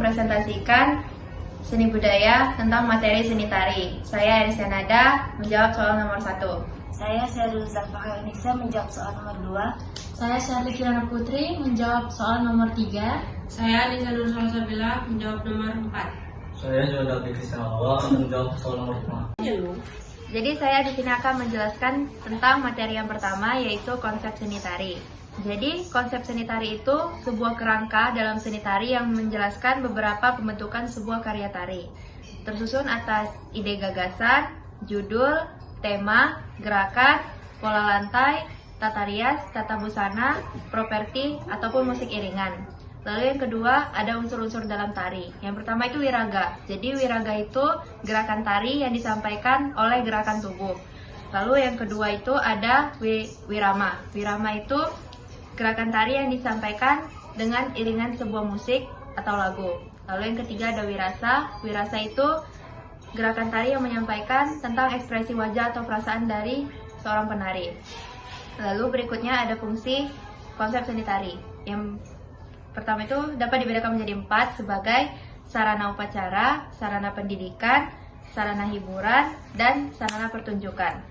mempresentasikan seni budaya tentang materi seni tari. Saya Aris Nada menjawab soal nomor 1. Saya Sherul Zafahar Nisa menjawab soal nomor 2. Saya Sherly Kirana Putri menjawab soal nomor 3. Saya Nisa Nur Salsabila menjawab nomor 4. Saya Jodoh Kristian Awal menjawab soal nomor 5. Jadi saya di sini akan menjelaskan tentang materi yang pertama, yaitu konsep seni tari. Jadi konsep seni tari itu sebuah kerangka dalam seni tari yang menjelaskan beberapa pembentukan sebuah karya tari. Tersusun atas ide gagasan, judul, tema, gerakan, pola lantai, tata rias, tata busana, properti, ataupun musik iringan. Lalu yang kedua, ada unsur-unsur dalam tari. Yang pertama itu wiraga. Jadi wiraga itu gerakan tari yang disampaikan oleh gerakan tubuh. Lalu yang kedua itu ada wirama. Wirama itu gerakan tari yang disampaikan dengan iringan sebuah musik atau lagu. Lalu yang ketiga ada wirasa. Wirasa itu gerakan tari yang menyampaikan tentang ekspresi wajah atau perasaan dari seorang penari. Lalu berikutnya ada fungsi konsep seni tari. Yang pertama itu dapat dibedakan menjadi 4 sebagai sarana upacara, sarana pendidikan, sarana hiburan, dan sarana pertunjukan.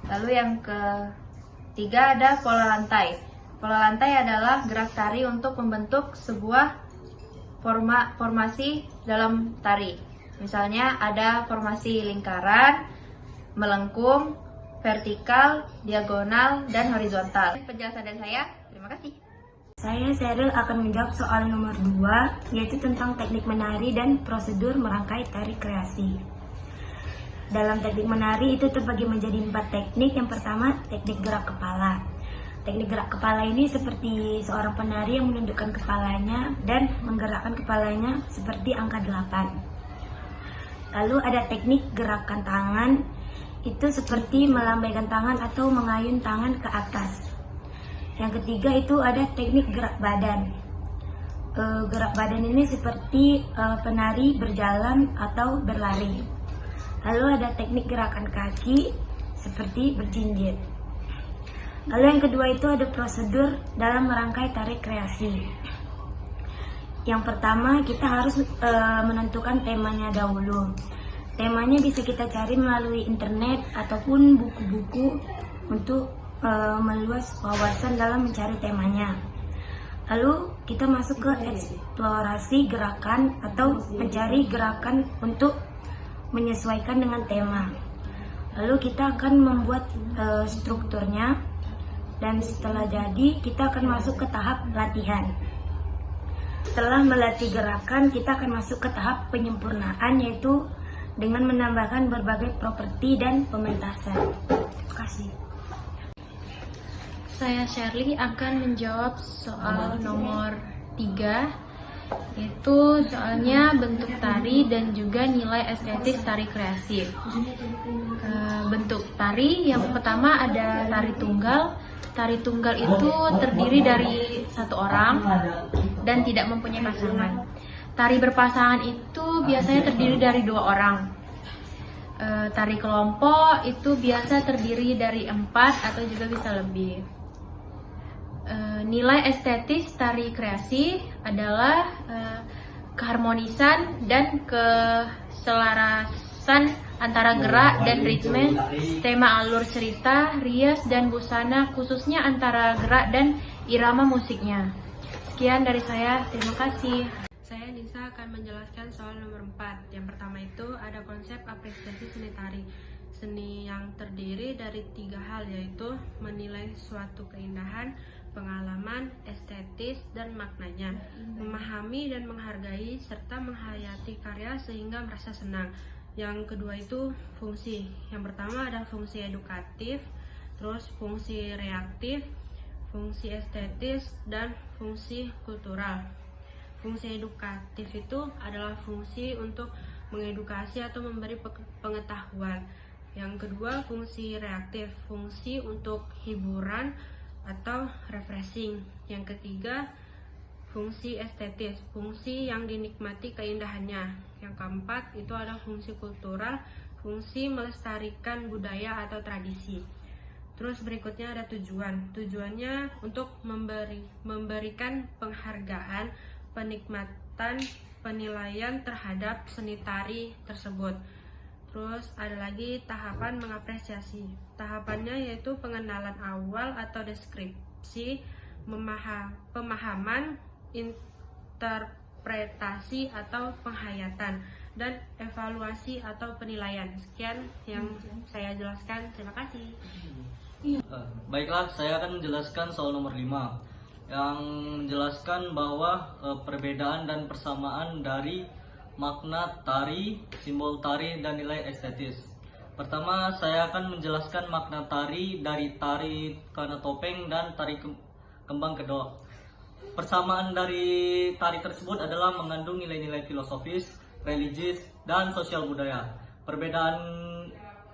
Lalu yang ketiga ada pola lantai. Pola lantai adalah gerak tari untuk membentuk sebuah formasi dalam tari. Misalnya ada formasi lingkaran, melengkung, vertikal, diagonal, dan horizontal. Penjelasan dari saya, terima kasih. Saya Sheril akan menjawab soal nomor 2, yaitu tentang teknik menari dan prosedur merangkai tari kreasi. Dalam teknik menari itu terbagi menjadi 4 teknik. Yang pertama, teknik gerak kepala. Teknik gerak kepala ini seperti seorang penari yang menundukkan kepalanya dan menggerakkan kepalanya seperti angka 8. Lalu ada teknik gerakan tangan, itu seperti melambaikan tangan atau mengayun tangan ke atas. Yang ketiga itu ada teknik gerak badan. Gerak badan ini seperti penari berjalan atau berlari. Lalu ada teknik gerakan kaki seperti berjinjit. Lalu yang kedua itu ada prosedur dalam merangkai tari kreasi. Yang pertama kita harus menentukan temanya dahulu. Temanya bisa kita cari melalui internet ataupun buku-buku untuk meluas wawasan dalam mencari temanya. Lalu kita masuk ke eksplorasi gerakan atau mencari gerakan untuk menyesuaikan dengan tema. Lalu kita akan membuat strukturnya, dan setelah jadi kita akan masuk ke tahap latihan. Setelah melatih gerakan, kita akan masuk ke tahap penyempurnaan, yaitu dengan menambahkan berbagai properti dan pementasan. Terima kasih. Saya Sherly akan menjawab soal nomor 3, yaitu soalnya bentuk tari dan juga nilai estetis tari kreasi. Bentuk tari yang pertama ada tari tunggal. Tari tunggal itu terdiri dari satu orang dan tidak mempunyai pasangan. Tari berpasangan itu biasanya terdiri dari 2 orang. Tari kelompok itu biasa terdiri dari 4 atau juga bisa lebih. Nilai estetis tari kreasi adalah keharmonisan dan keselarasan antara gerak dan ritme, tema alur cerita, rias dan busana, khususnya antara gerak dan irama musiknya. Sekian dari saya, terima kasih. Saya Nisa akan menjelaskan soal nomor 4. Yang pertama itu ada konsep apresiasi seni tari. Seni yang terdiri dari 3 hal, yaitu menilai suatu keindahan, pengalaman, estetis, dan maknanya, memahami dan menghargai, serta menghayati karya sehingga merasa senang. Yang kedua itu fungsi. Yang pertama ada fungsi edukatif, terus fungsi reaktif, fungsi estetis, dan fungsi kultural. Fungsi edukatif itu adalah fungsi untuk mengedukasi atau memberi pengetahuan. Yang kedua fungsi reaktif, fungsi untuk hiburan atau refreshing. Yang ketiga fungsi estetis, fungsi yang dinikmati keindahannya. Yang keempat itu ada fungsi kultural, fungsi melestarikan budaya atau tradisi. Terus berikutnya ada tujuan. Tujuannya untuk memberikan penghargaan, penikmatan, penilaian terhadap seni tari tersebut. Terus ada lagi tahapan mengapresiasi. Tahapannya yaitu pengenalan awal atau deskripsi, pemahaman, interpretasi atau penghayatan, dan evaluasi atau penilaian. Sekian yang saya jelaskan. Terima kasih. Baiklah, saya akan menjelaskan soal nomor 5 yang menjelaskan bahwa perbedaan dan persamaan dari makna tari, simbol tari, dan nilai estetis. Pertama, saya akan menjelaskan makna tari dari tari kana topeng dan tari kembang kedok. Persamaan dari tari tersebut adalah mengandung nilai-nilai filosofis, religius, dan sosial budaya.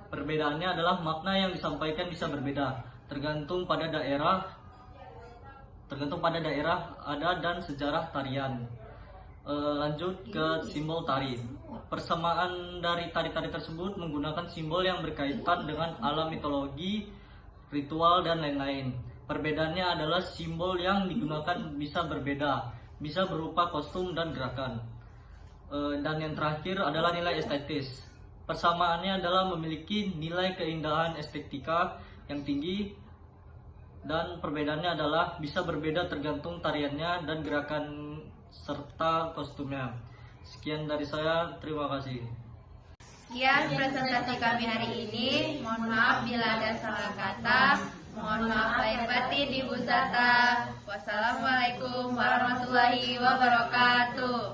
Perbedaannya adalah makna yang disampaikan bisa berbeda, tergantung pada daerah ada dan sejarah tarian. Lanjut ke simbol tari. Persamaan dari tari-tari tersebut menggunakan simbol yang berkaitan dengan alam mitologi, ritual, dan lain-lain. Perbedaannya adalah simbol yang digunakan bisa berbeda, bisa berupa kostum dan gerakan. Dan yang terakhir adalah nilai estetis. Persamaannya adalah memiliki nilai keindahan estetika yang tinggi, dan perbedaannya adalah bisa berbeda tergantung tariannya dan gerakan serta kostumnya. Sekian dari saya, terima kasih. Sekian presentasi kami hari ini. Mohon maaf bila ada salah kata. Mohon maaf lahir batin Ibu Zata. Wassalamualaikum warahmatullahi wabarakatuh.